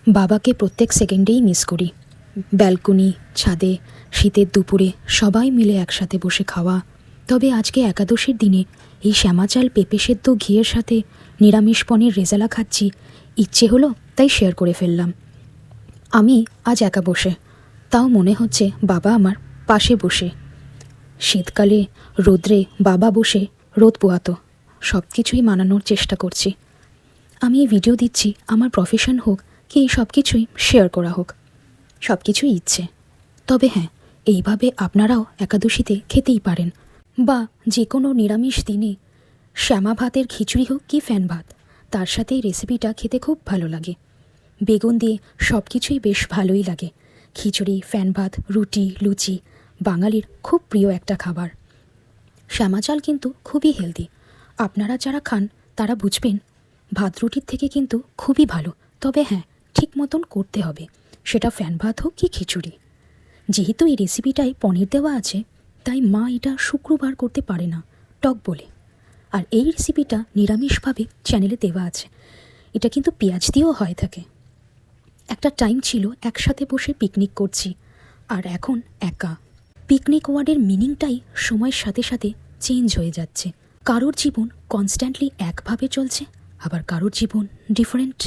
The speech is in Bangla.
বাবাকে প্রত্যেক সেকেন্ডেই মিস করি। ব্যালকনি, ছাদে, শীতের দুপুরে সবাই মিলে একসাথে বসে খাওয়া। তবে আজকে একাদশীর দিনে এই শ্যামাচাল পেঁপে সেদ্ধ ঘিয়ের সাথে নিরামিষ পনির রেজালা খাচ্ছি, ইচ্ছে হলো তাই শেয়ার করে ফেললাম। আমি আজ একা বসে, তাও মনে হচ্ছে বাবা আমার পাশে বসে। শীতকালে রোদ্রে বাবা বসে রোদ পোহাতো, সব কিছুই মানানোর চেষ্টা করছি। আমি এই ভিডিও দিচ্ছি, আমার প্রফেশন হোক কি এই সব কিছুই শেয়ার করা হোক, সব কিছুই ইচ্ছে। তবে হ্যাঁ, এইভাবে আপনারাও একাদশীতে খেতেই পারেন, বা যে কোনো নিরামিষ দিনে শ্যামা ভাতের খিচুড়ি হোক কি ফ্যান ভাত, তার সাথে এই রেসিপিটা খেতে খুব ভালো লাগে। বেগুন দিয়ে সব কিছুই বেশ ভালোই লাগে। খিচুড়ি, ফ্যান ভাত, রুটি, লুচি বাঙালির খুব প্রিয় একটা খাবার। শ্যামা চাল কিন্তু খুবই হেলদি। আপনারা যারা খান তারা বুঝবেন ভাত রুটির থেকে কিন্তু খুবই ভালো। তবে হ্যাঁ, ঠিক মতন করতে হবে, সেটা ফ্যান ভাত হোক কি খিচুড়ি। যেহেতু এই রেসিপিটায় পনির দেওয়া আছে, তাই মা এটা শুক্রবার করতে পারে না টক বলে। আর এই রেসিপিটা নিরামিষভাবে চ্যানেলে দেওয়া আছে, এটা কিন্তু পেঁয়াজ দিয়েও হয় থাকে। একটা টাইম ছিল একসাথে বসে পিকনিক করছি, আর এখন একা। পিকনিক ওয়ার্ডের মিনিংটাই সময়ের সাথে সাথে চেঞ্জ হয়ে যাচ্ছে। কারোর জীবন কনস্ট্যান্টলি একভাবে চলছে, আবার কারোর জীবন ডিফারেন্ট।